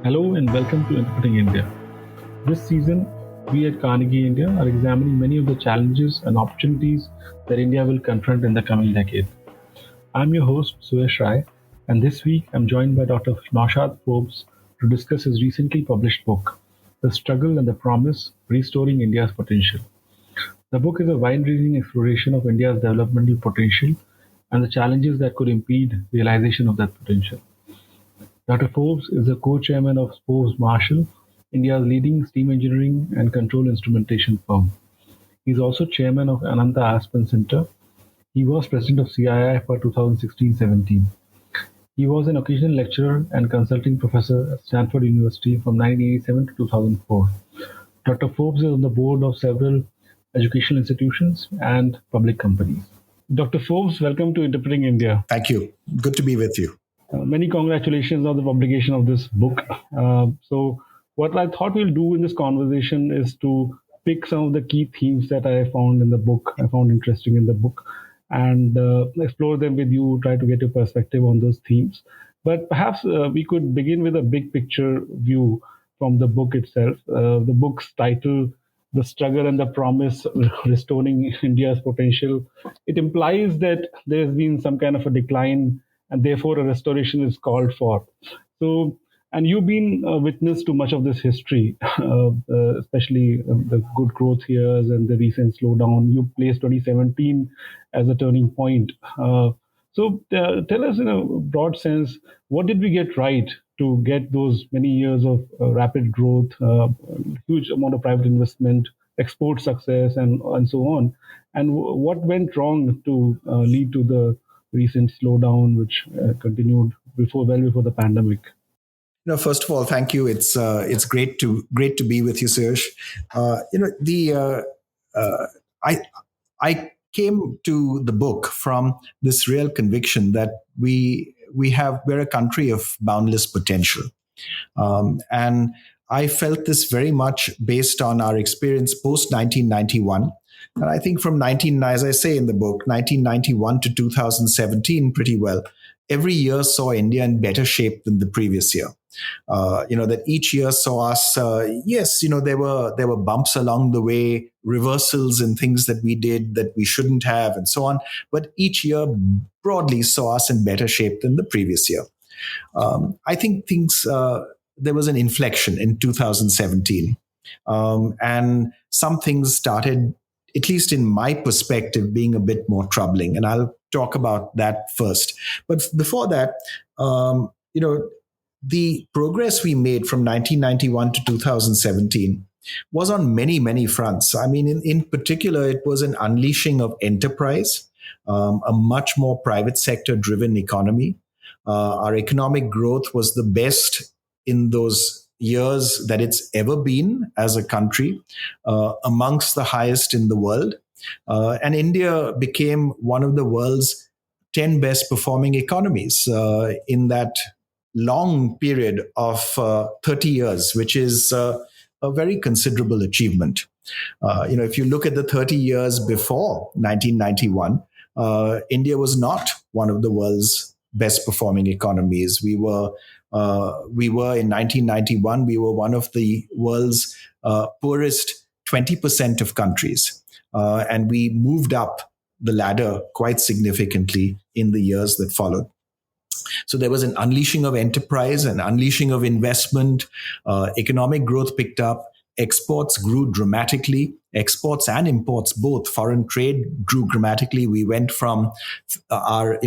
Hello and welcome to Interpreting India. This season, we at Carnegie India are examining many of the challenges and opportunities that India will confront in the coming decade. I'm your host, Suyash Rai, and this week I'm joined by Dr. Naushad Forbes to discuss his recently published book, The Struggle and the Promise Restoring India's Potential. The book is a wide ranging exploration of India's developmental potential and the challenges that could impede realization of that potential. Dr. Forbes is the co-chairman of Forbes Marshall, India's leading steam engineering and control instrumentation firm. He is also chairman of Ananta Aspen Centre. He was president of CII for 2016-17. He was an occasional lecturer and consulting professor at Stanford University from 1987 to 2004. Dr. Forbes is on the board of several educational institutions and public companies. Dr. Forbes, welcome to Interpreting India. Thank you. Good to be with you. Many congratulations on the publication of this book. So what I thought we'll do in this conversation is to pick some of the key themes that I found interesting in the book, and explore them with you, try to get your perspective on those themes. But perhaps we could begin with a big picture view from the book itself. The book's title, The Struggle and the Promise Restoring India's Potential, it implies that there's been some kind of a decline and therefore a restoration is called for. So, and you've been a witness to much of this history, especially the good growth years and the recent slowdown. You placed 2017 as a turning point. So tell us in a broad sense, what did we get right to get those many years of rapid growth, huge amount of private investment, export success, and so on? And what went wrong to lead to the recent slowdown, which continued well before the pandemic? First of all, thank you. It's great to be with you, Suyash. I came to the book from this real conviction that we're a country of boundless potential, and I felt this very much based on our experience post 1991. And I think from as I say in the book, 1991 to 2017, pretty well, every year saw India in better shape than the previous year. That each year saw us, there were bumps along the way, reversals and things that we did that we shouldn't have and so on. But each year broadly saw us in better shape than the previous year. I think there was an inflection in 2017. And some things started, at least in my perspective, being a bit more troubling. And I'll talk about that first. But before that, the progress we made from 1991 to 2017 was on many, many fronts. I mean, in particular, it was an unleashing of enterprise, a much more private sector driven economy. Our economic growth was the best in those years that it's ever been as a country, amongst the highest in the world. And India became one of the world's 10 best performing economies in that long period of 30 years, which is a very considerable achievement. If you look at the 30 years before 1991, India was not one of the world's best performing economies. We were in 1991, we were one of the world's poorest 20% of countries. And we moved up the ladder quite significantly in the years that followed. So there was an unleashing of enterprise, an unleashing of investment. Economic growth picked up. Exports grew dramatically. Exports and imports, both foreign trade grew dramatically. We went from foreign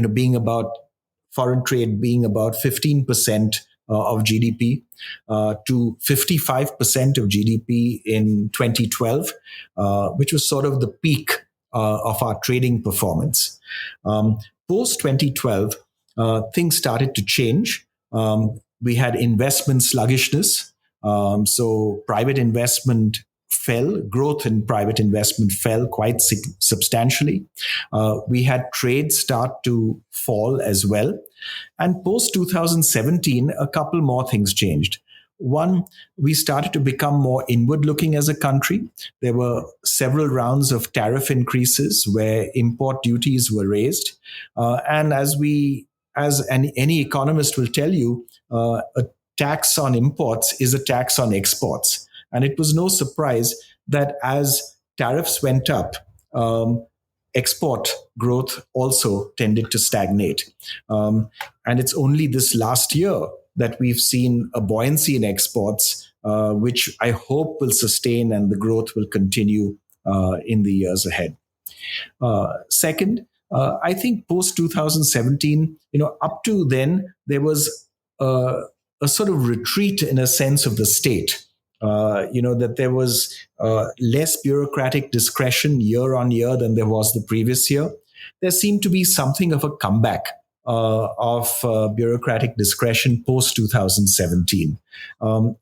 trade being about 15% of GDP to 55% of GDP in 2012, which was sort of the peak of our trading performance. Post 2012, things started to change. We had investment sluggishness. So private investment fell, growth in private investment fell quite substantially. We had trade start to fall as well. And post 2017, a couple more things changed. One, we started to become more inward looking as a country. There were several rounds of tariff increases where import duties were raised. And as any economist will tell you, a tax on imports is a tax on exports. And it was no surprise that as tariffs went up, export growth also tended to stagnate. And it's only this last year that we've seen a buoyancy in exports, which I hope will sustain and the growth will continue in the years ahead. Second, I think post 2017, up to then, there was a sort of retreat in a sense of the state. That there was less bureaucratic discretion year on year than there was the previous year. There seemed to be something of a comeback of bureaucratic discretion post 2017.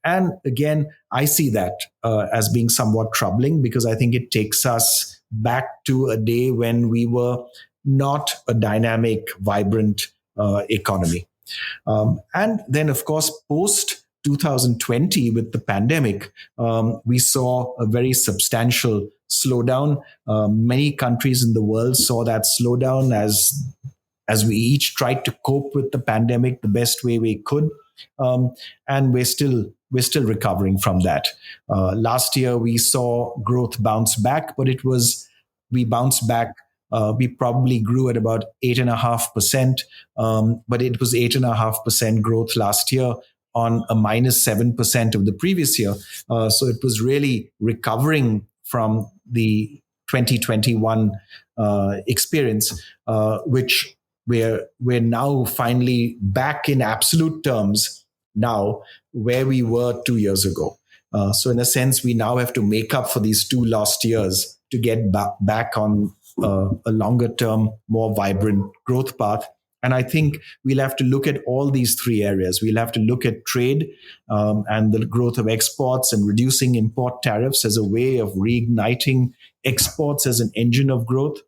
And again, I see that as being somewhat troubling because I think it takes us back to a day when we were not a dynamic, vibrant economy. And then, of course, post 2020 with the pandemic, we saw a very substantial slowdown. Many countries in the world saw that slowdown as we each tried to cope with the pandemic the best way we could. And we're still recovering from that. Last year we saw growth bounce back, but we bounced back. We probably grew at about 8.5%, but it was 8.5% growth last year on a -7% of the previous year. So it was really recovering from the 2021 experience, which we're now finally back in absolute terms now where we were 2 years ago. So in a sense, we now have to make up for these 2 lost years to get back on a longer term, more vibrant growth path. And I think we'll have to look at all these three areas. We'll have to look at trade and the growth of exports and reducing import tariffs as a way of reigniting exports as an engine of growth.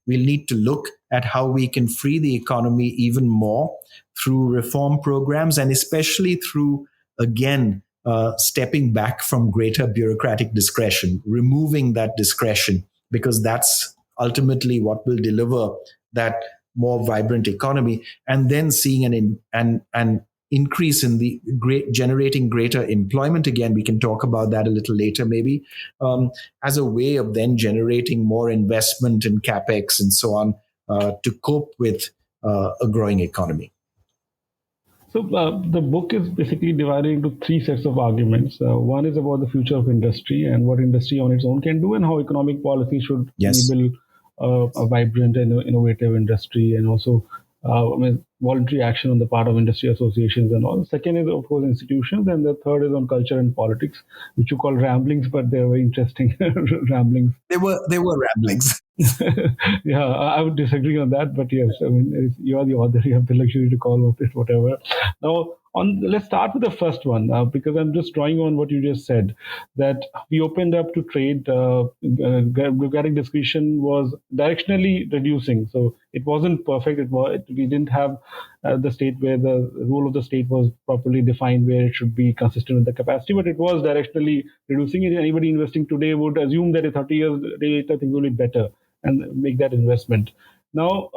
We'll need to look at how we can free the economy even more through reform programs and especially through, again, stepping back from greater bureaucratic discretion, removing that discretion, because that's ultimately what will deliver that more vibrant economy, and then seeing an increase in the generating greater employment. Again, we can talk about that a little later, maybe, as a way of then generating more investment in capex and so on to cope with a growing economy. So the book is basically divided into three sets of arguments. One is about the future of industry and what industry on its own can do and how economic policy should enable a vibrant and innovative industry, and also voluntary action on the part of industry associations and all. The second is, of course, institutions, and the third is on culture and politics, which you call ramblings, but they're very interesting ramblings. They were ramblings. Yeah, I would disagree on that, but yes, I mean, you are the author, you have the luxury to call it whatever. Now, let's start with the first one, because I'm just drawing on what you just said, that we opened up to trade. Bureaucratic discretion was directionally reducing, so it wasn't perfect. We didn't have the state where the role of the state was properly defined, where it should be consistent with the capacity, but it was directionally reducing it. Anybody investing today would assume that 30 years later things will be better and make that investment. Now,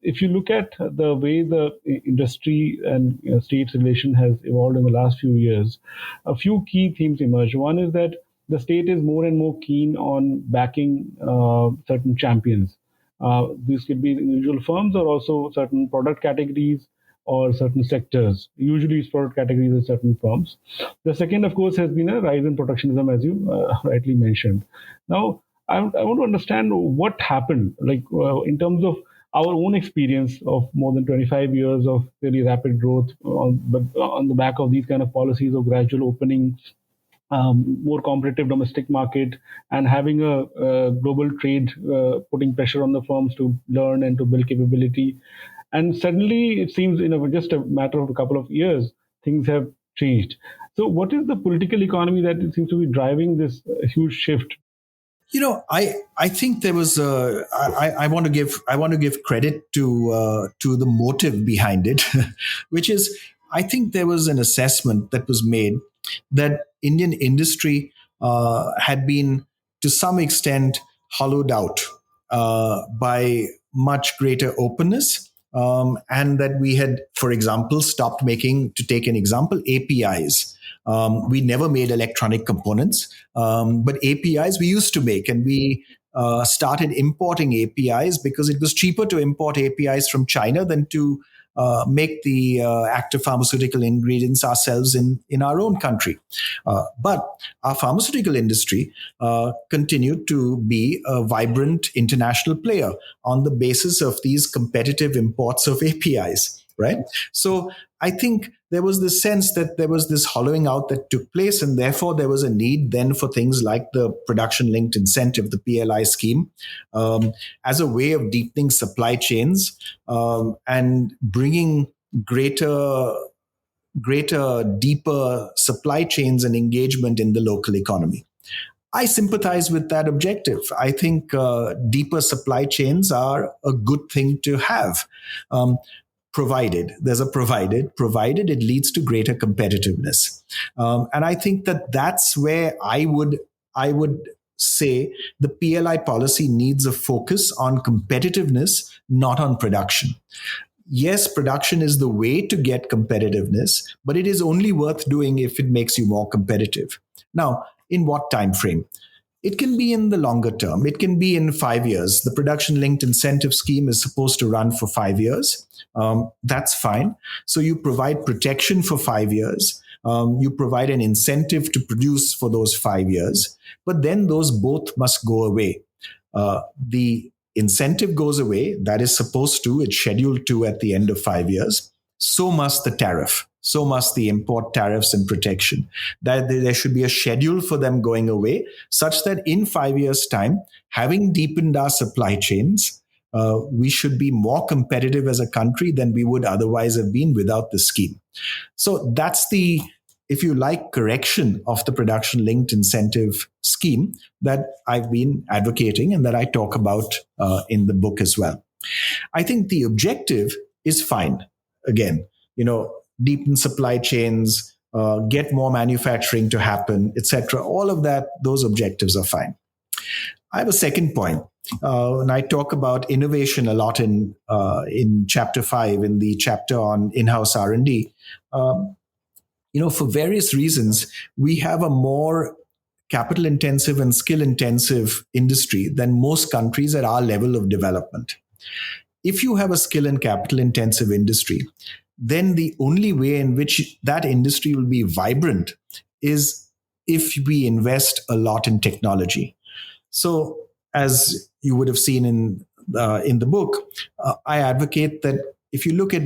if you look at the way the industry and states relation has evolved in the last few years, a few key themes emerge. One is that the state is more and more keen on backing certain champions. These could be individual firms or also certain product categories or certain sectors. Usually it's product categories and certain firms. The second, of course, has been a rise in protectionism, as you rightly mentioned. Now, I want to understand what happened, like in terms of our own experience of more than 25 years of really rapid growth on the back of these kind of policies of gradual opening, more competitive domestic market, and having a global trade putting pressure on the firms to learn and to build capability. And suddenly, it seems in just a matter of a couple of years, things have changed. So, what is the political economy that seems to be driving this huge shift? I think there was I want to give credit to the motive behind it, which is, I think there was an assessment that was made that Indian industry had been to some extent hollowed out by much greater openness and that we had, for example, stopped making, to take an example, APIs. We never made electronic components, but APIs we used to make, and we started importing APIs because it was cheaper to import APIs from China than to make the active pharmaceutical ingredients ourselves in our own country. But our pharmaceutical industry continued to be a vibrant international player on the basis of these competitive imports of APIs, right? So I think there was this sense that there was this hollowing out that took place, and therefore there was a need then for things like the production linked incentive, the PLI scheme, as a way of deepening supply chains and bringing greater, deeper supply chains and engagement in the local economy. I sympathize with that objective. I think deeper supply chains are a good thing to have. Provided there's a provided it leads to greater competitiveness, and I think that that's where I would say the PLI policy needs a focus on competitiveness, not on production. Yes, production is the way to get competitiveness, but it is only worth doing if it makes you more competitive. Now, in what time frame? It can be in the longer term. It can be in 5 years. The production linked incentive scheme is supposed to run for 5 years. That's fine. So you provide protection for 5 years. You provide an incentive to produce for those 5 years. But then those both must go away. The incentive goes away. That is supposed to, it's scheduled to at the end of 5 years. So must the tariff. So must the import tariffs and protection. That there should be a schedule for them going away, such that in 5 years' time, having deepened our supply chains, we should be more competitive as a country than we would otherwise have been without the scheme. So that's the, if you like, correction of the production linked incentive scheme that I've been advocating and that I talk about in the book as well. I think the objective is fine. Again, deepen supply chains, get more manufacturing to happen, etc. All of that, those objectives are fine. I have a second point, and I talk about innovation a lot in chapter 5, in the chapter on in-house R&D. For various reasons, we have a more capital intensive and skill intensive industry than most countries at our level of development. If you have a skill and capital intensive industry, then the only way in which that industry will be vibrant is if we invest a lot in technology. So, as you would have seen in the book, I advocate that if you look at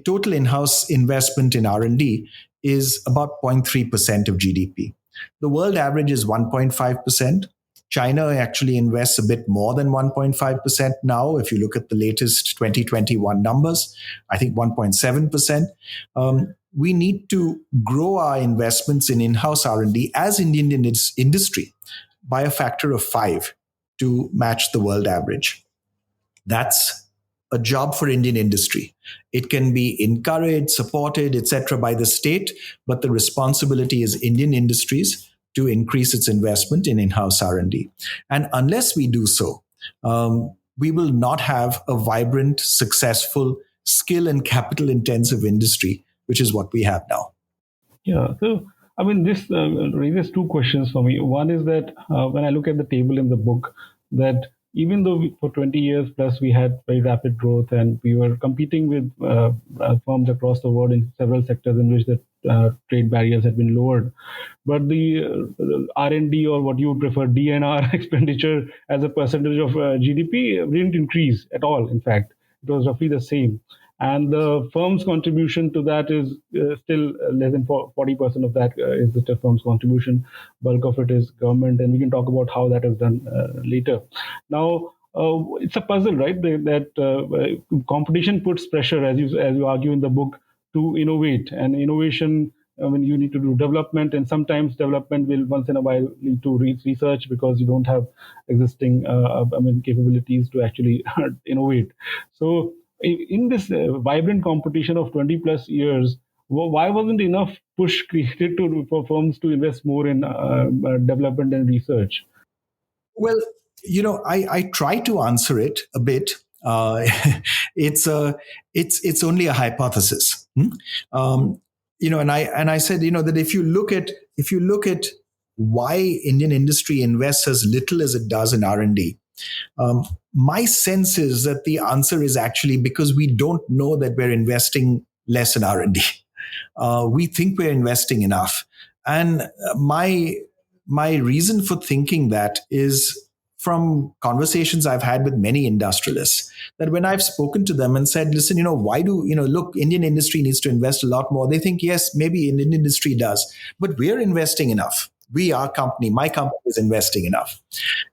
total in-house investment in R&D is about 0.3% of GDP. The world average is 1.5%. China actually invests a bit more than 1.5% now. If you look at the latest 2021 numbers, I think 1.7%. We need to grow our investments in in-house R&D as Indian industry by a factor of 5 to match the world average. That's a job for Indian industry. It can be encouraged, supported, etc. by the state, but the responsibility is Indian industries to increase its investment in in-house R&D. And unless we do so, we will not have a vibrant, successful, skill and capital intensive industry, which is what we have now. Yeah. So, I mean, this raises two questions for me. One is that when I look at the table in the book, that even though for 20 years plus we had very rapid growth and we were competing with firms across the world in several sectors in which the trade barriers had been lowered, but the R&D, or what you would prefer, DNR expenditure as a percentage of GDP didn't increase at all. In fact, it was roughly the same. And the firm's contribution to that is still less than 40% of that is the firm's contribution. Bulk of it is government, and we can talk about how that is done later. Now, it's a puzzle, right? That competition puts pressure, as you argue in the book, to innovate. And innovation, I mean, you need to do development, and sometimes development will once in a while lead to research because you don't have existing, capabilities to actually innovate. So, in this vibrant competition of 20 plus years, why wasn't enough push created for firms to invest more in development and research? Well, I try to answer it a bit Uh, it's a it's only a hypothesis. Um, and I said, that if you look at why Indian industry invests as little as it does in R&D, my sense is that the answer is actually because we don't know that we're investing less in R&D. We think we're investing enough, and my reason for thinking that is from conversations I've had with many industrialists, that when I've spoken to them and said, listen, why do, look, Indian industry needs to invest a lot more. They think, yes, maybe Indian industry does, but we're investing enough. Our company, my company is investing enough.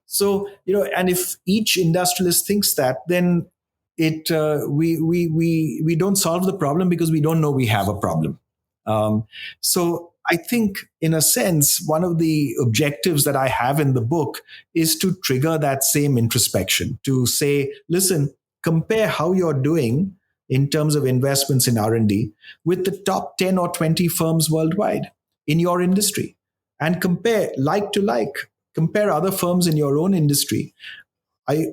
So, and if each industrialist thinks that, then we don't solve the problem because we don't know we have a problem. So I think, in a sense, one of the objectives that I have in the book is to trigger that same introspection, to say, listen, compare how you're doing in terms of investments in R&D with the top 10 or 20 firms worldwide in your industry, and compare like to like, compare other firms in your own industry.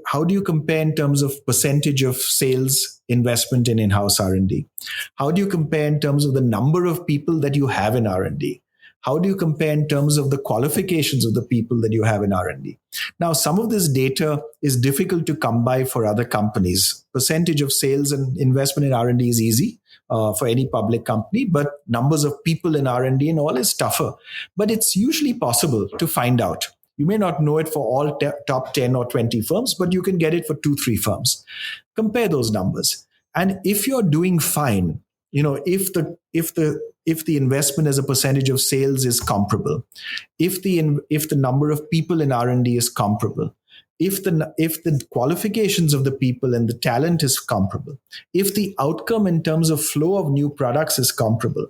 How do you compare in terms of percentage of sales investment in in-house R&D? How do you compare in terms of the number of people that you have in R&D? How do you compare in terms of the qualifications of the people that you have in R&D? Now, some of this data is difficult to come by for other companies. Percentage of sales and investment in R&D is easy for any public company, but numbers of people in R&D and all is tougher. But it's usually possible to find out. You may not know it for all top 10 or 20 firms, but you can get it for 2, 3 firms. Compare those numbers. And if you're doing fine, if the investment as a percentage of sales is comparable, if the number of people in R&D is comparable, if the qualifications of the people and the talent is comparable, if the outcome in terms of flow of new products is comparable,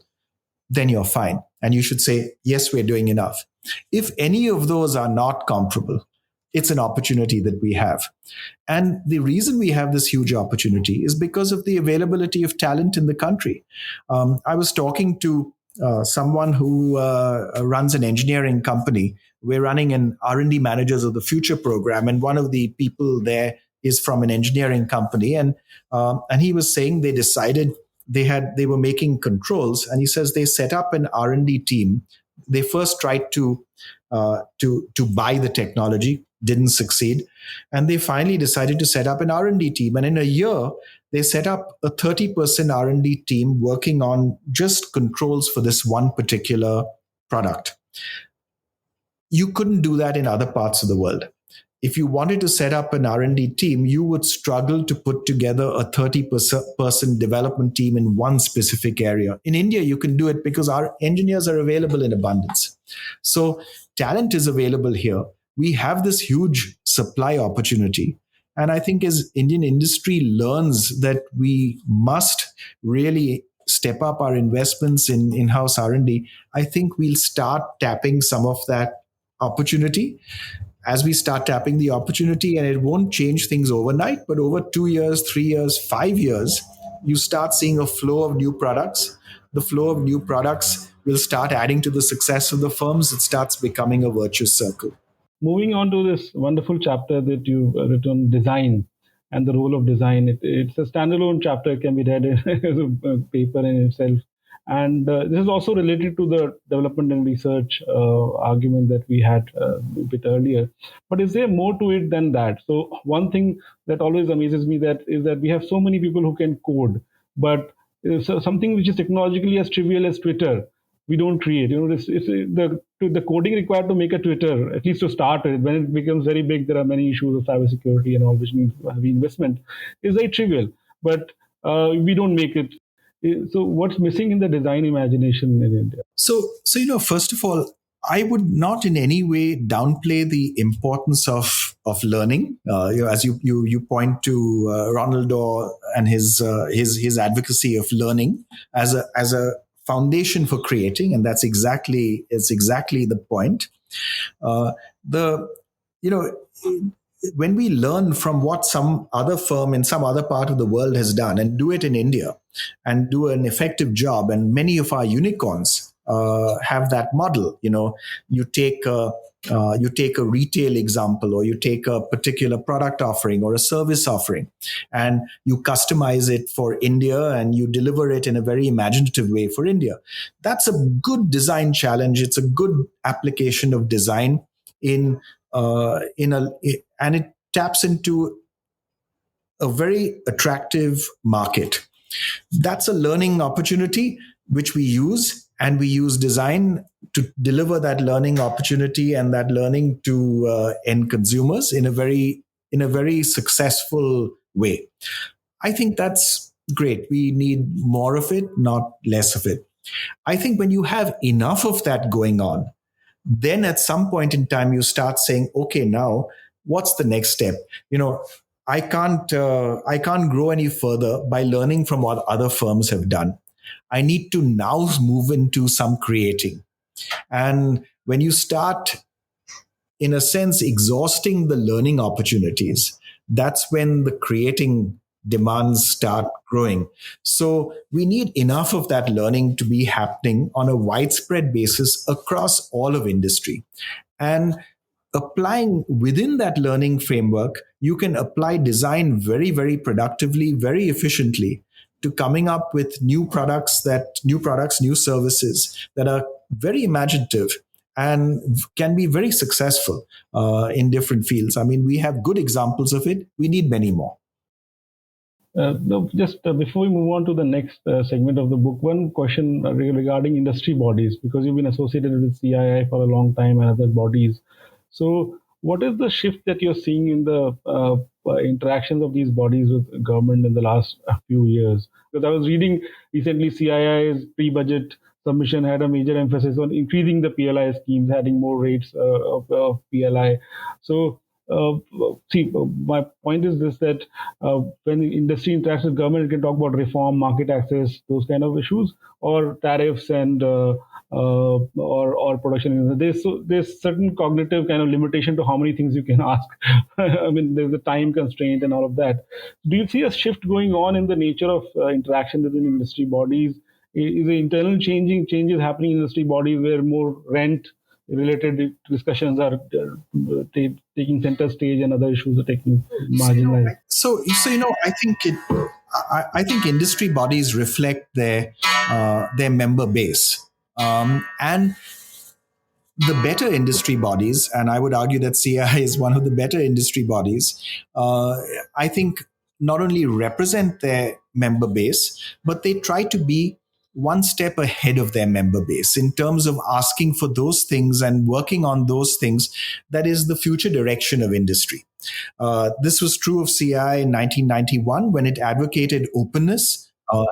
then you're fine. And you should say, yes, we're doing enough. If any of those are not comparable, it's an opportunity that we have. And the reason we have this huge opportunity is because of the availability of talent in the country. I was talking to someone who runs an engineering company. We're running an R&D Managers of the Future program, and one of the people there is from an engineering company. And he was saying they decided they were making controls, and he says they set up an R&D team. They first tried to buy the technology, didn't succeed, and they finally decided to set up an R&D team. And in a year, they set up a 30% R&D team working on just controls for this one particular product. You couldn't do that in other parts of the world. If you wanted to set up an R&D team, you would struggle to put together a 30-person development team in one specific area. In India, you can do it because our engineers are available in abundance. So talent is available here. We have this huge supply opportunity. And I think as Indian industry learns that we must really step up our investments in in-house R&D, I think we'll start tapping some of that opportunity. As we start tapping the opportunity, and it won't change things overnight, but over 2 years, 3 years, 5 years, you start seeing a flow of new products. The flow of new products will start adding to the success of the firms. It starts becoming a virtuous circle. Moving on to this wonderful chapter that you've written, design and the role of design. It's a standalone chapter, it can be read as a paper in itself. And this is also related to the development and research argument that we had a bit earlier. But is there more to it than that? So one thing that always amazes me is that we have so many people who can code, but something which is technologically as trivial as Twitter, we don't create. The coding required to make a Twitter, at least to start with. When it becomes very big, there are many issues of cybersecurity and all, which means heavy investment. Is very trivial, but we don't make it. So what's missing in the design imagination in India? So first of all, I would not in any way downplay the importance of learning. As you point to Ronald Daw and his advocacy of learning as a foundation for creating, and it's exactly the point. When we learn from what some other firm in some other part of the world has done and do it in India and do an effective job, and many of our unicorns have that model. You take You take a retail example, or you take a particular product offering or a service offering, and you customize it for India and you deliver it in a very imaginative way for India. That's a good design challenge. It's a good application of design in a and it taps into a very attractive market. That's a learning opportunity which we use, and we use design to deliver that learning opportunity and that learning to end consumers in a very successful way. I think that's great. We need more of it, not less of it. I think when you have enough of that going on, then at some point in time you start saying, okay, now what's the next step? You know, I can't grow any further by learning from what other firms have done. I need to now move into some creating. And when you start, in a sense, exhausting the learning opportunities, that's when the creating demands start growing. So we need enough of that learning to be happening on a widespread basis across all of industry. And applying within that learning framework, you can apply design very, very productively, very efficiently, to coming up with new services that are very imaginative and can be very successful in different fields. I mean, we have good examples of it. We need many more. No, just before we move on to the next segment of the book, one question regarding industry bodies, because you've been associated with CII for a long time and other bodies. So, what is the shift that you're seeing in the interactions of these bodies with government in the last few years? Because I was reading recently, CII's pre-budget submission had a major emphasis on increasing the PLI schemes, adding more rates of PLI. So, my point is this, that when industry interacts with government, it can talk about reform, market access, those kind of issues, or tariffs and or production. There's certain cognitive kind of limitation to how many things you can ask. I mean, there's a time constraint and all of that. Do you see a shift going on in the nature of interaction within industry bodies? Is the internal changes happening in industry bodies where more rent related discussions are taking center stage and other issues are taking marginalized? I think industry bodies reflect their member base, and the better industry bodies, and I would argue that CI is one of the better industry bodies, I think not only represent their member base, but they try to be one step ahead of their member base in terms of asking for those things and working on those things that is the future direction of industry. This was true of CI in 1991 when it advocated openness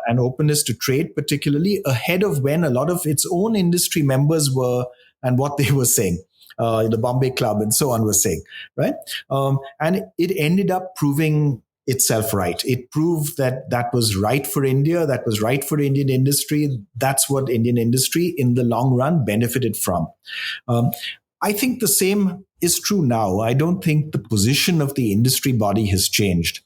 and openness to trade, particularly ahead of when a lot of its own industry members were and what they were saying. The Bombay Club and so on was saying, right? And it ended up proving itself right. It proved that that was right for India, that was right for Indian industry. That's what Indian industry in the long run benefited from. Um, I think the same is true now. I don't think the position of the industry body has changed.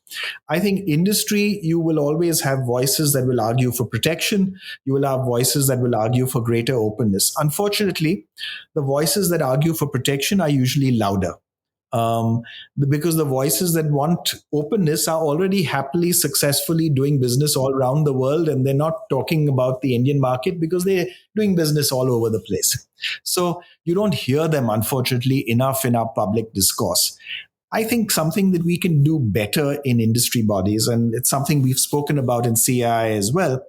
I think industry, you will always have voices that will argue for protection. You will have voices that will argue for greater openness. Unfortunately, the voices that argue for protection are usually louder, um, because the voices that want openness are already happily, successfully doing business all around the world, and they're not talking about the Indian market because they're doing business all over the place. So you don't hear them, unfortunately, enough in our public discourse. I think something that we can do better in industry bodies, and it's something we've spoken about in CI as well,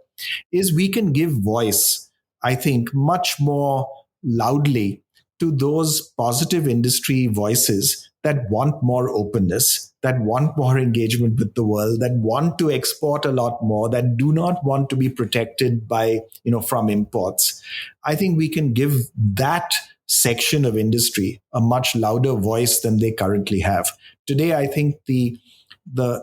is we can give voice, I think, much more loudly to those positive industry voices that want more openness, that want more engagement with the world, that want to export a lot more, that do not want to be protected by, from imports. I think we can give that section of industry a much louder voice than they currently have. Today, I think the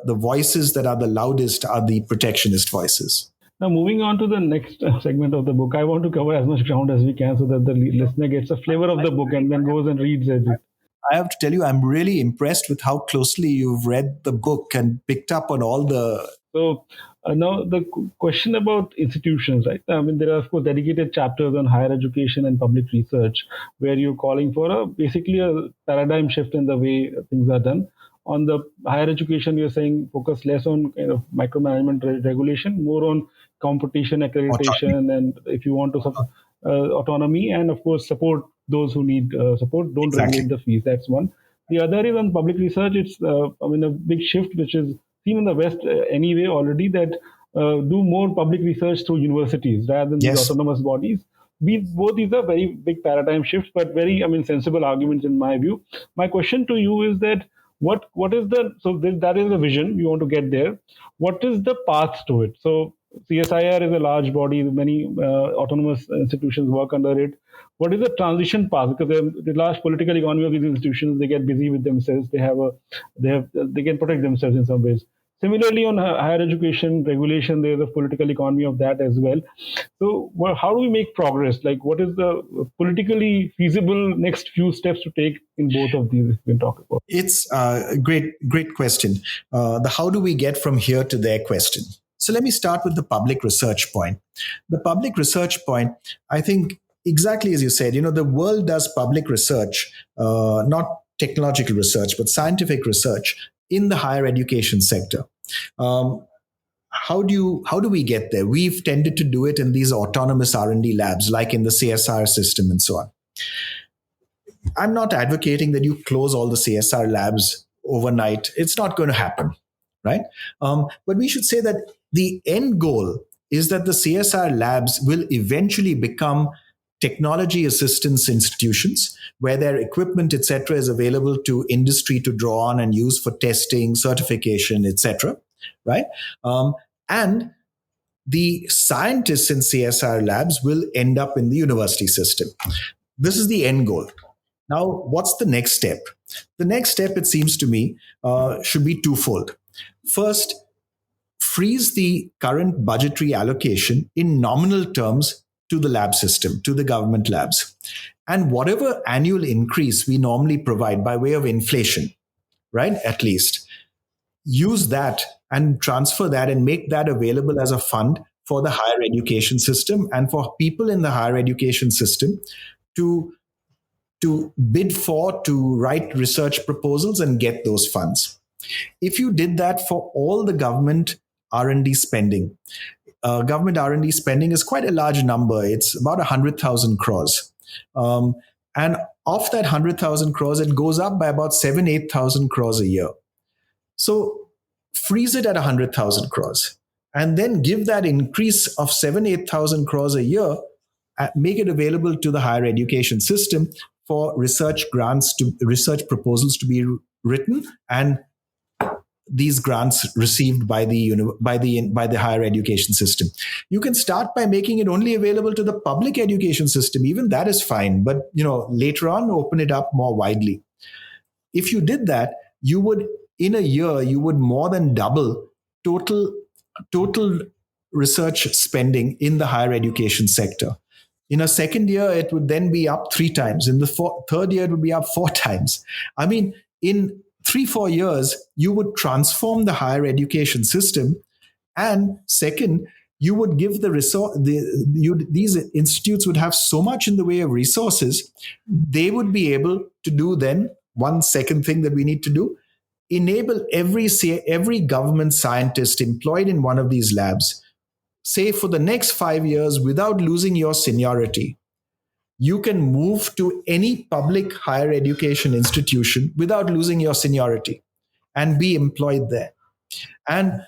voices that are the loudest are the protectionist voices. Now, moving on to the next segment of the book, I want to cover as much ground as we can so that the listener gets a flavor of the book and then goes and reads it. I have to tell you, I'm really impressed with how closely you've read the book and picked up on all the. So, Now, the question about institutions, right? I mean, there are, of course, dedicated chapters on higher education and public research where you're calling for basically a paradigm shift in the way things are done. On the higher education, you're saying focus less on kind of micromanagement regulation, more on competition Autonomy. accreditation, and if you want to autonomy, and of course support those who need support. Don't Exactly. regulate the fees. That's one. The other is on public research. It's I mean a big shift which is seen in the West anyway already, that do more public research through universities rather than these Yes. autonomous bodies. Both these are very big paradigm shifts, but very, I mean, sensible arguments in my view. My question to you is that what is the, so that is the vision you want to get there. What is the path to it? So CSIR is a large body, many autonomous institutions work under it. What is the transition path? Because the large political economy of these institutions, they get busy with themselves. They can protect themselves in some ways. Similarly, on higher education regulation, there is a political economy of that as well. So, how do we make progress? Like, what is the politically feasible next few steps to take in both of these? If we can talk about. It's a great question. The how do we get from here to there question. So let me start with the public research point. The public research point, I think, exactly as you said, the world does public research, not technological research, but scientific research in the higher education sector. Um, how do we get there? We've tended to do it in these autonomous R&D labs, like in the CSR system and so on. I'm not advocating that you close all the CSR labs overnight. It's not going to happen, right? But we should say that the end goal is that the CSR labs will eventually become technology assistance institutions where their equipment, etc., is available to industry to draw on and use for testing, certification, etc., right? And the scientists in CSR labs will end up in the university system. This is the end goal. Now, what's the next step? The next step, it seems to me, should be twofold. First, freeze the current budgetary allocation in nominal terms to the lab system, to the government labs. And whatever annual increase we normally provide by way of inflation, right, at least, use that and transfer that and make that available as a fund for the higher education system and for people in the higher education system to bid for, to write research proposals and get those funds. If you did that for all the government R&D spending, government R&D spending is quite a large number. It's about 100,000 crores. And of that 100,000 crores, it goes up by about 8,000 crores a year. So freeze it at 100,000 crores and then give that increase of 8,000 crores a year, make it available to the higher education system for research grants, to research proposals to be written, and these grants received by the higher education system. You can start by making it only available to the public education system. Even that is fine, but later on open it up more widely. If you did that, you would, in a year, you would more than double total research spending in the higher education sector. In a second year, it would then be up 3 times. In the third year, it would be up 4 times. I mean, in 3-4 years, you would transform the higher education system. And second, you would give the resource, these institutes would have so much in the way of resources, they would be able to do then one second thing that we need to do, enable every government scientist employed in one of these labs, say for the next 5 years, without losing your seniority, you can move to any public higher education institution without losing your seniority and be employed there. And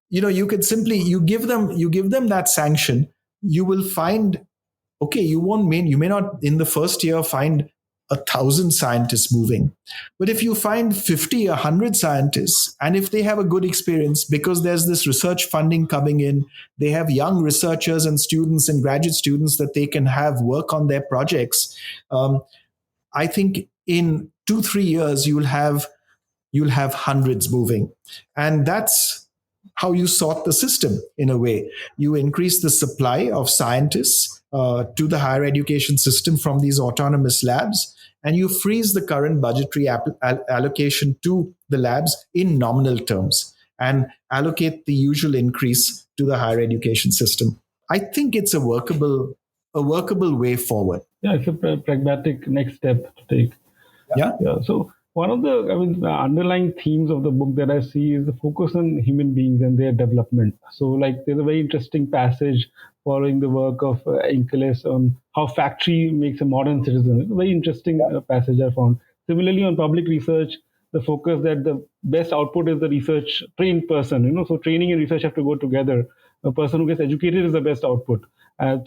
you could simply, you give them that sanction. You will find, okay, you may not in the first year find 1,000 scientists moving, but if you find 50, 100 scientists, and if they have a good experience, because there's this research funding coming in, they have young researchers and students and graduate students that they can have work on their projects. I think in 2-3 years you'll have hundreds moving, and that's how you sort the system. In a way, you increase the supply of scientists to the higher education system from these autonomous labs, and you freeze the current budgetary allocation to the labs in nominal terms. and allocate the usual increase to the higher education system. I think it's a workable way forward. Yeah, it's a pragmatic next step to take. Yeah. Yeah. So one of the underlying themes of the book that I see is the focus on human beings and their development. So, like, there's a very interesting passage following the work of Inkeles on how factory makes a modern citizen. It's a very interesting passage I found. Similarly, on public research, the focus that the best output is the research trained person. So training and research have to go together. A person who gets educated is the best output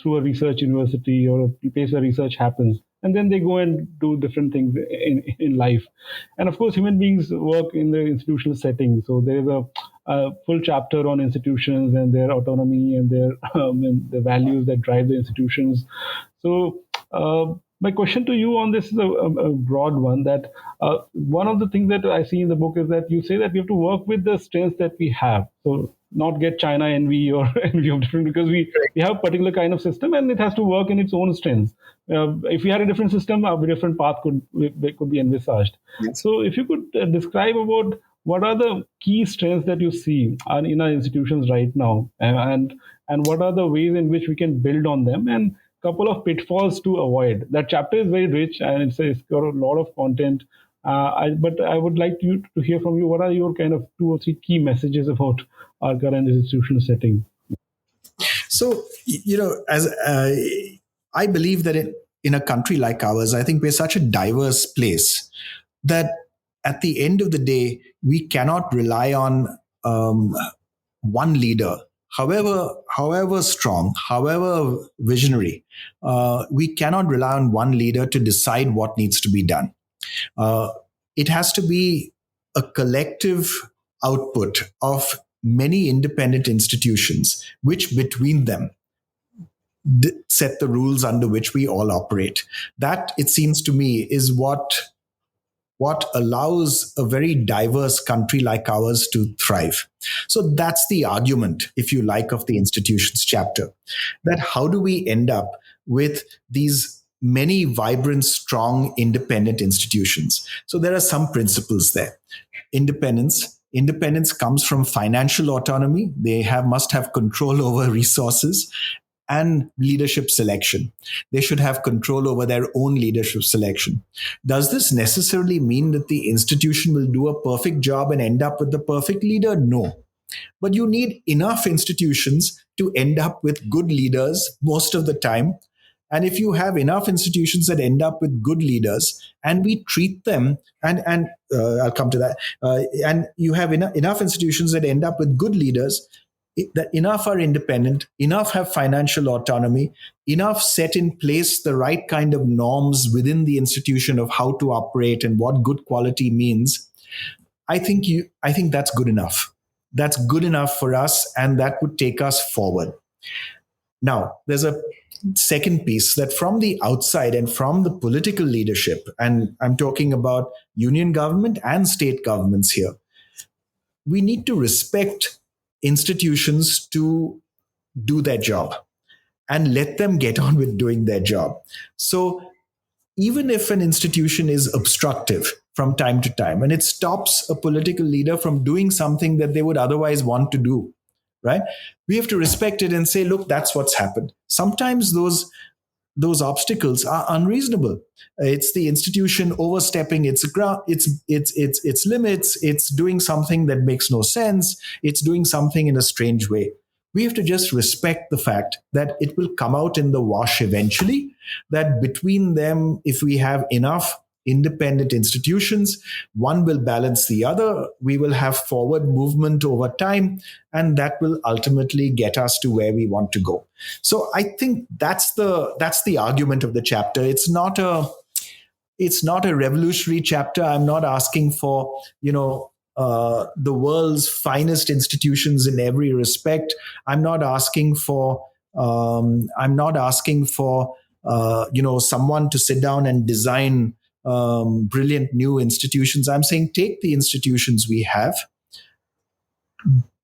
through a research university or a place where research happens, and then they go and do different things in life. And of course, human beings work in the institutional setting. So there is a full chapter on institutions and their autonomy and their and the values that drive the institutions. So my question to you on this is a broad one. That one of the things that I see in the book is that you say that we have to work with the strengths that we have. So not get China envy or envy of different, because we have a particular kind of system and it has to work in its own strengths. If we had a different system, a different path could be envisaged. Yes. So if you could describe about what are the key strengths that you see in our institutions right now, and what are the ways in which we can build on them, and couple of pitfalls to avoid. That chapter is very rich and it's got a lot of content. But I would like you to hear from you. What are your kind of 2 or 3 key messages about our current institutional setting? So, as I believe that in a country like ours, I think we're such a diverse place that at the end of the day, we cannot rely on one leader, however strong, however visionary. We cannot rely on one leader to decide what needs to be done. It has to be a collective output of many independent institutions, which between them set the rules under which we all operate. That, it seems to me, is what allows a very diverse country like ours to thrive. So that's the argument, if you like, of the institutions chapter. That how do we end up with these many vibrant, strong, independent institutions? So there are some principles there. Independence comes from financial autonomy. They must have control over resources and leadership selection. They should have control over their own leadership selection. Does this necessarily mean that the institution will do a perfect job and end up with the perfect leader? No. But you need enough institutions to end up with good leaders most of the time. And if you have enough institutions that end up with good leaders, and we treat them, and I'll come to that, and you have enough institutions that end up with good leaders, that enough are independent, enough have financial autonomy, enough set in place the right kind of norms within the institution of how to operate and what good quality means, I think that's good enough. That's good enough for us, and that would take us forward. Now, there's a second piece that from the outside and from the political leadership, and I'm talking about union government and state governments here, we need to respect institutions to do their job and let them get on with doing their job. So even if an institution is obstructive from time to time and it stops a political leader from doing something that they would otherwise want to do, right? We have to respect it and say, look, that's what's happened. Sometimes those obstacles are unreasonable. It's the institution overstepping its limits. It's doing something that makes no sense. It's doing something in a strange way. We have to just respect the fact that it will come out in the wash eventually, that between them, if we have enough independent institutions, one will balance the other. We will have forward movement over time, and that will ultimately get us to where we want to go. So I think that's the argument of the chapter. It's not a revolutionary chapter. I'm not asking for the world's finest institutions in every respect. I'm not asking for someone to sit down and design brilliant new institutions. I'm saying take the institutions we have,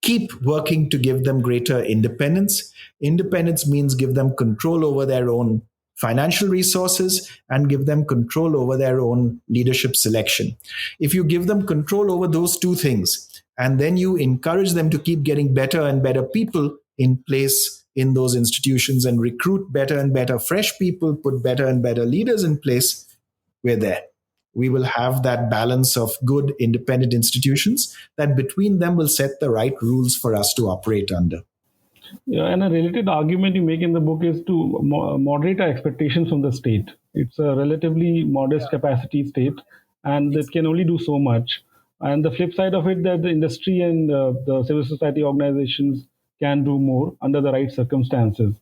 keep working to give them greater independence. Independence means give them control over their own financial resources and give them control over their own leadership selection. If you give them control over those two things and then you encourage them to keep getting better and better people in place in those institutions and recruit better and better fresh people, put better and better leaders in place, we're there. We will have that balance of good independent institutions that between them will set the right rules for us to operate under. Yeah, and a related argument you make in the book is to moderate our expectations from the state. It's a relatively modest capacity state, and it can only do so much. And the flip side of it, that the industry and the civil society organizations can do more under the right circumstances.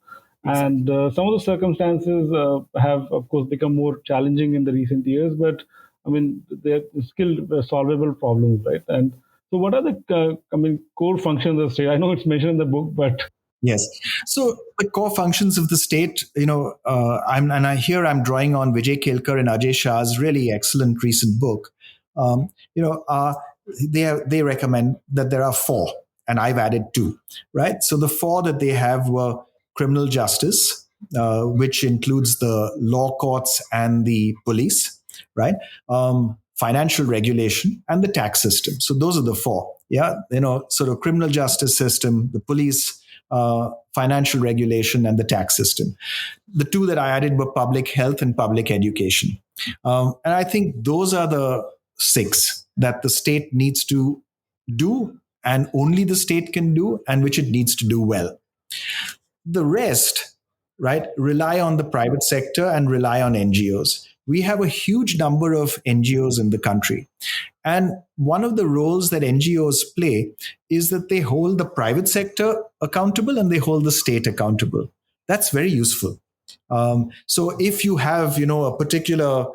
And some of the circumstances have, of course, become more challenging in the recent years, but I mean, they're still solvable problems, right? And so, what are the, core functions of the state? I know it's mentioned in the book, but Yes. So the core functions of the state, I'm drawing on Vijay Kelkar and Ajay Shah's really excellent recent book. Um, you know, uh, they recommend that there are four, and I've added two. Right. So the four that they have were criminal justice, which includes the law courts and the police. Right. Financial regulation and the tax system. So those are the four. Yeah. Sort of criminal justice system, the police, financial regulation, and the tax system. The two that I added were public health and public education. And I think those are the six that the state needs to do, and only the state can do, and which it needs to do well. The rest, right, rely on the private sector and rely on NGOs. We have a huge number of NGOs in the country. And one of the roles that NGOs play is that they hold the private sector accountable and they hold the state accountable. That's very useful. So if you have, a particular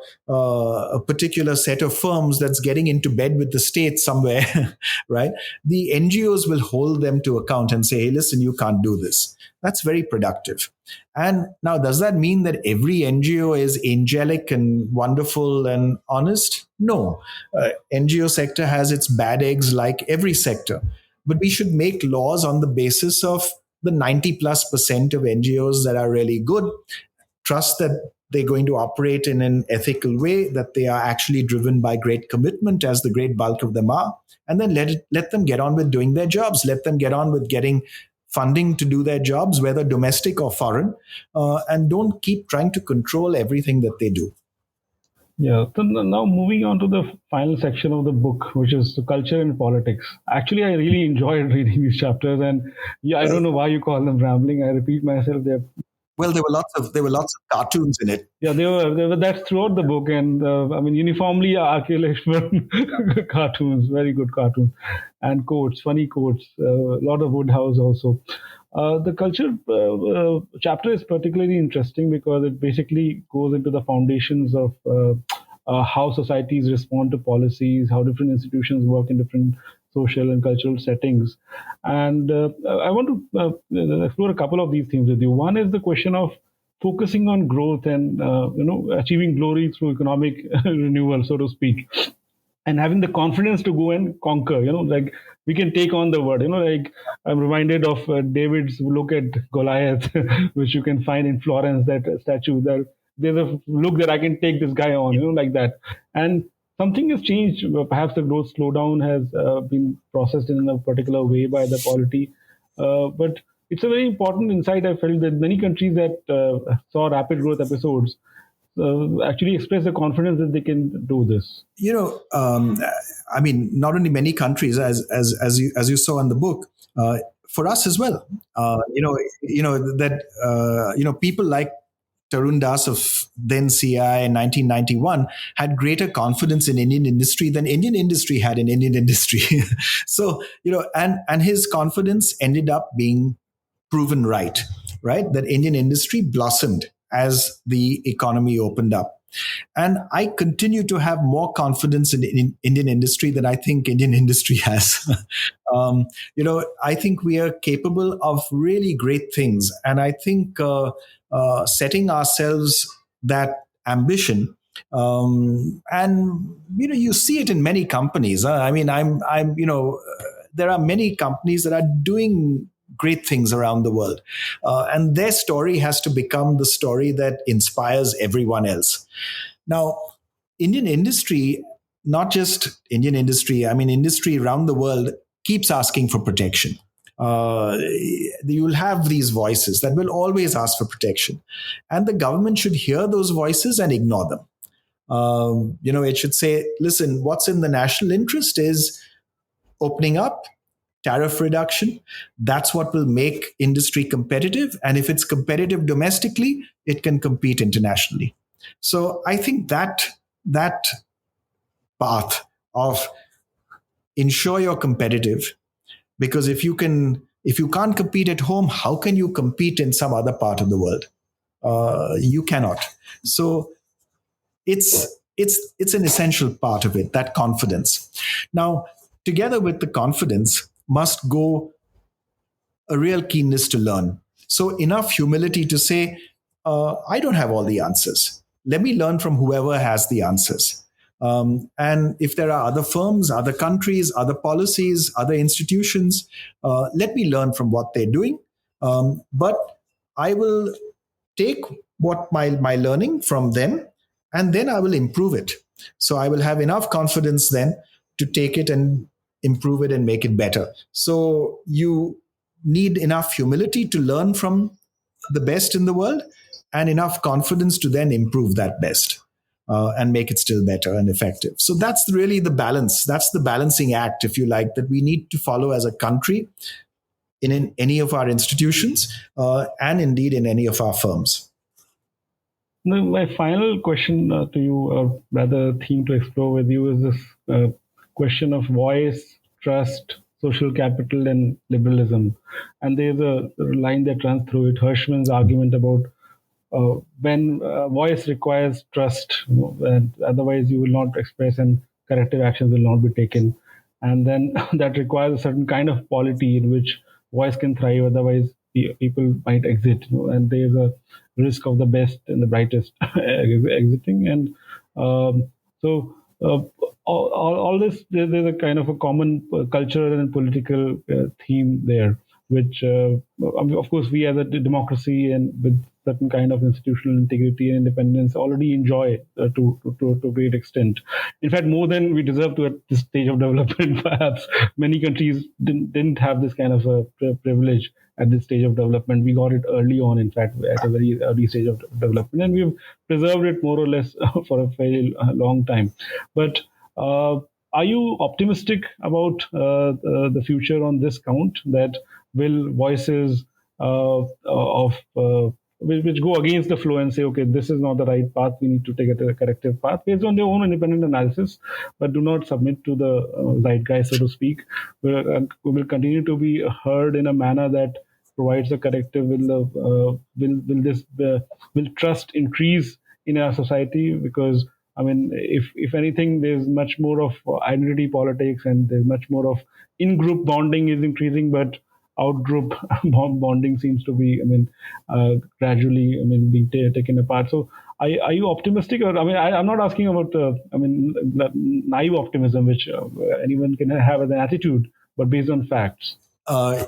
set of firms that's getting into bed with the state somewhere, right? The NGOs will hold them to account and say, "Hey, listen, you can't do this." That's very productive. And now, does that mean that every NGO is angelic and wonderful and honest? No. NGO sector has its bad eggs like every sector, but we should make laws on the basis of the 90+% of NGOs that are really good, trust that they're going to operate in an ethical way, that they are actually driven by great commitment, as the great bulk of them are, and then let them get on with doing their jobs. Let them get on with getting funding to do their jobs, whether domestic or foreign, and don't keep trying to control everything that they do. yeah. So now moving on to the final section of the book, which is the culture and politics. Actually, I really enjoyed reading these chapters, and yeah, I don't know why you call them rambling. I repeat myself. They're Well, there were lots of cartoons in it. Yeah, they were that's throughout the book, and uniformly archaeological cartoons, very good cartoons, and quotes, funny quotes, a lot of Woodhouse also. The culture chapter is particularly interesting because it basically goes into the foundations of how societies respond to policies, how different institutions work in different social and cultural settings. And I want to explore a couple of these themes with you. One is the question of focusing on growth and achieving glory through economic renewal, so to speak, and having the confidence to go and conquer. Like we can take on the world. Like I'm reminded of David's look at Goliath, which you can find in Florence. That statue. That there's a look that I can take this guy on. Like that. And something has changed. Perhaps the growth slowdown has been processed in a particular way by the polity, but it's a very important insight. I felt that many countries that saw rapid growth episodes actually express the confidence that they can do this. I mean, not only many countries, as you saw in the book, for us as well. People like Tarun Das of then CI in 1991 had greater confidence in Indian industry than Indian industry had in Indian industry. So, and his confidence ended up being proven right? That Indian industry blossomed as the economy opened up. And I continue to have more confidence in Indian industry than I think Indian industry has. I think we are capable of really great things. And I think setting ourselves that ambition, and you see it in many companies. There are many companies that are doing great things around the world. And their story has to become the story that inspires everyone else. Now, Indian industry, not just Indian industry, I mean, industry around the world keeps asking for protection. You will have these voices that will always ask for protection, and the government should hear those voices and ignore them. It should say, listen, what's in the national interest is opening up, tariff reduction. That's what will make industry competitive. And if it's competitive domestically, it can compete internationally. So I think that path of ensure you're competitive, because if you can't compete at home, how can you compete in some other part of the world? You cannot. So it's an essential part of it, that confidence. Now, together with the confidence must go a real keenness to learn. So enough humility to say, I don't have all the answers. Let me learn from whoever has the answers. And if there are other firms, other countries, other policies, other institutions, let me learn from what they're doing. But I will take what my learning from them, and then I will improve it. So I will have enough confidence then to take it and improve it and make it better. So you need enough humility to learn from the best in the world, and enough confidence to then improve that best, and make it still better and effective. So that's really the balance. That's the balancing act, if you like, that we need to follow as a country in any of our institutions, and indeed in any of our firms. Now, my final question to you, or rather theme to explore with you, is this question of voice, trust, social capital, and liberalism. And there's a line that runs through it, Hirschman's argument about when voice requires trust, and otherwise you will not express and corrective actions will not be taken. And then that requires a certain kind of polity in which voice can thrive, otherwise people might exit, and there's a risk of the best and the brightest exiting. And so all this, there's a kind of a common cultural and political theme there, which of course we as a democracy and with certain kind of institutional integrity and independence already enjoy to a great extent. In fact, more than we deserve to at this stage of development. Perhaps many countries didn't have this kind of a privilege at this stage of development. We got it early on, in fact, at a very early stage of development, and we've preserved it more or less for a very long time. But are you optimistic about the future on this count, that will voices of which go against the flow and say, okay, this is not the right path, we need to take a corrective path based on their own independent analysis, but do not submit to the zeitgeist, so to speak? We will continue to be heard in a manner that provides a corrective. Will trust increase in our society? Because I mean, if anything, there's much more of identity politics, and there's much more of in-group bonding is increasing, but out-group bonding seems to be, gradually, being taken apart. So, are you optimistic? Or I'm not asking about, naive optimism, which anyone can have as an attitude, but based on facts. I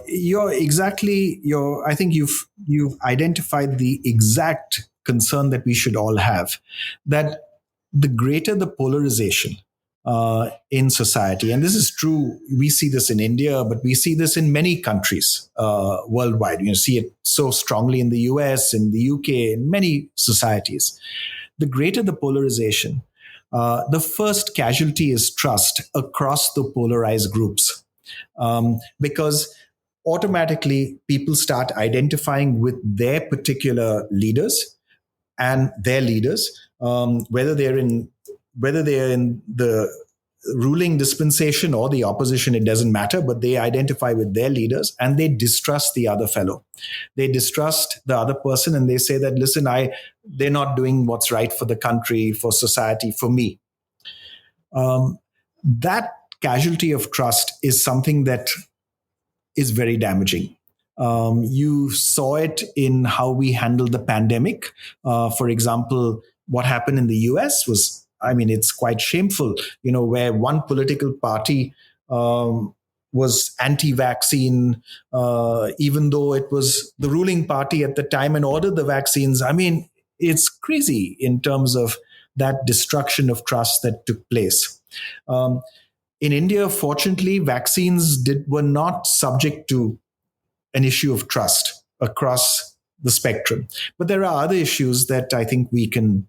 think you've identified the exact concern that we should all have, that the greater the polarization in society, and this is true, we see this in India, but we see this in many countries worldwide. You see it so strongly in the US, in the UK, in many societies. The greater the polarization, the first casualty is trust across the polarized groups, because automatically people start identifying with their particular leaders and their leaders, whether they're in the ruling dispensation or the opposition, it doesn't matter, but they identify with their leaders and they distrust the other fellow. They distrust the other person, and they say that, listen, they're not doing what's right for the country, for society, for me. That casualty of trust is something that is very damaging. You saw it in how we handled the pandemic. For example, what happened in the US was, it's quite shameful, where one political party was anti-vaccine, even though it was the ruling party at the time and ordered the vaccines. It's crazy in terms of that destruction of trust that took place. In India, fortunately, were not subject to an issue of trust across the spectrum. But there are other issues that I think we can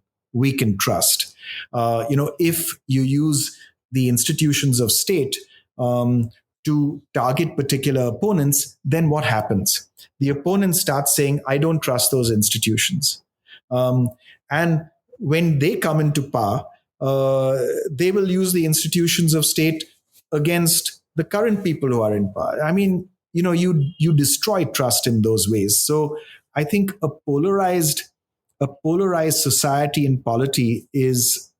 trust. If you use the institutions of state to target particular opponents, then what happens? The opponent starts saying, "I don't trust those institutions," and when they come into power, they will use the institutions of state against the current people who are in power. I mean, you destroy trust in those ways. So I think a polarized society in polity is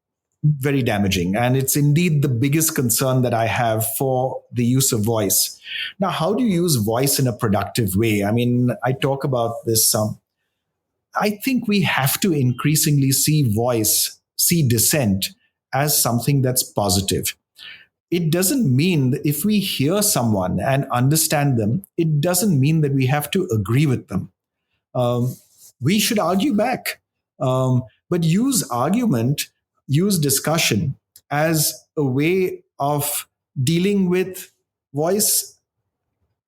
very damaging, and it's indeed the biggest concern that I have for the use of voice. Now, how do you use voice in a productive way? I mean, I talk about this some. I think we have to increasingly see dissent as something that's positive. It doesn't mean that if we hear someone and understand them, it doesn't mean that we have to agree with them. Um, we should argue back, but use discussion as a way of dealing with voice.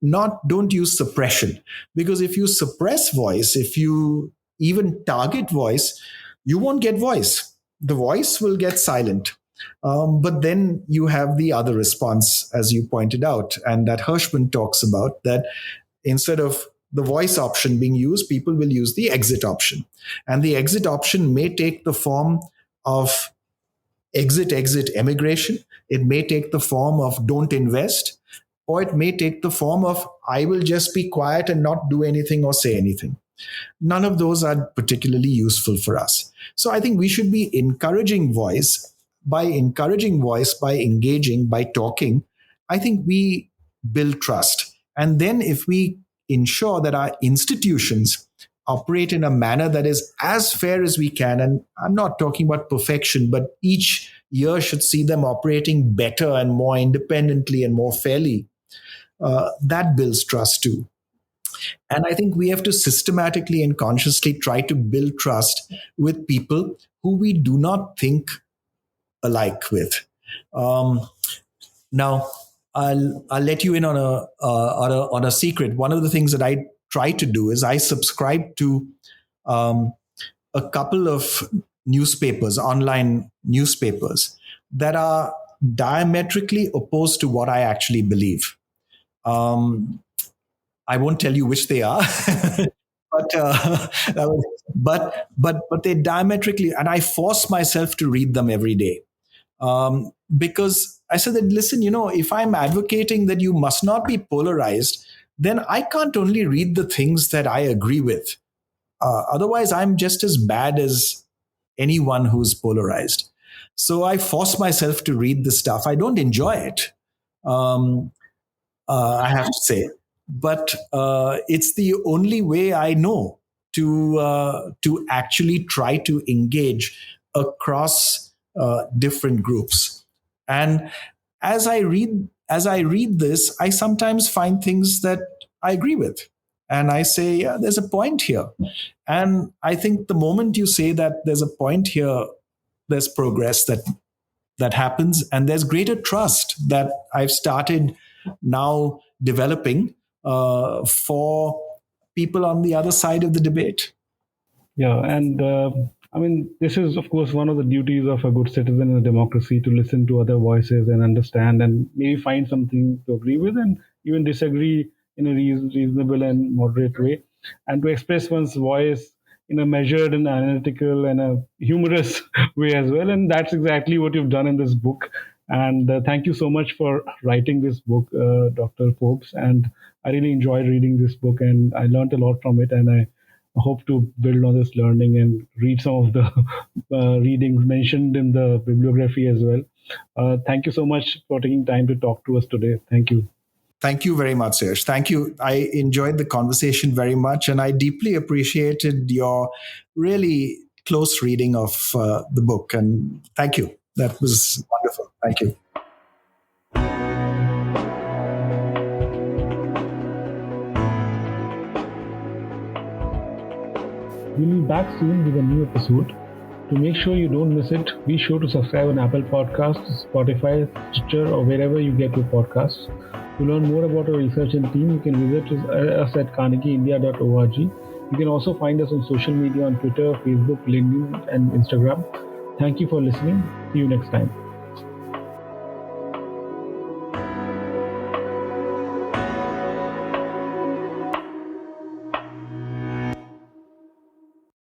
Not Don't use suppression, because if you suppress voice, if you even target voice, you won't get voice. The voice will get silent. But then you have the other response, as you pointed out, and that Hirschman talks about, that instead of the voice option being used, people will use the exit option. And the exit option may take the form of exit emigration. It may take the form of don't invest, or it may take the form of I will just be quiet and not do anything or say anything. None of those are particularly useful for us. So I think we should be encouraging voice. By encouraging voice, by engaging, by talking, I think we build trust. And then if we ensure that our institutions operate in a manner that is as fair as we can, and I'm not talking about perfection, but each year should see them operating better and more independently and more fairly, that builds trust too. And I think we have to systematically and consciously try to build trust with people who we do not think alike with. Um, Now, I'll let you in on a secret. One of the things that I try to do is I subscribe to um, a couple of newspapers, online newspapers, that are diametrically opposed to what I actually believe. Um, I won't tell you which they are, but but they diametrically, and I force myself to read them every day, because I said that, listen, if I'm advocating that you must not be polarized, then I can't only read the things that I agree with. Otherwise, I'm just as bad as anyone who's polarized. So I force myself to read the stuff. I don't enjoy it. Um, I have to say, but it's the only way I know to actually try to engage across different groups. And as I read this, I sometimes find things that I agree with, and I say, yeah, there's a point here. And I think the moment you say that there's a point here, there's progress that happens, and there's greater trust that I've started now developing for people on the other side of the debate. Yeah, and I mean, this is, of course, one of the duties of a good citizen in a democracy, to listen to other voices and understand and maybe find something to agree with and even disagree in a reasonable and moderate way, and to express one's voice in a measured and analytical and a humorous way as well. And that's exactly what you've done in this book. And thank you so much for writing this book, Dr. Forbes. And I really enjoyed reading this book, and I learned a lot from it. And I hope to build on this learning and read some of the readings mentioned in the bibliography as well. Thank you so much for taking time to talk to us today. Thank you. Thank you very much, Suyash. Thank you. I enjoyed the conversation very much, and I deeply appreciated your really close reading of the book. And thank you. That was wonderful. Thank you. We'll be back soon with a new episode. To make sure you don't miss it, be sure to subscribe on Apple Podcasts, Spotify, Stitcher, or wherever you get your podcasts. To learn more about our research and team, you can visit us at carnegieindia.org. You can also find us on social media on Twitter, Facebook, LinkedIn, and Instagram. Thank you for listening. See you next time.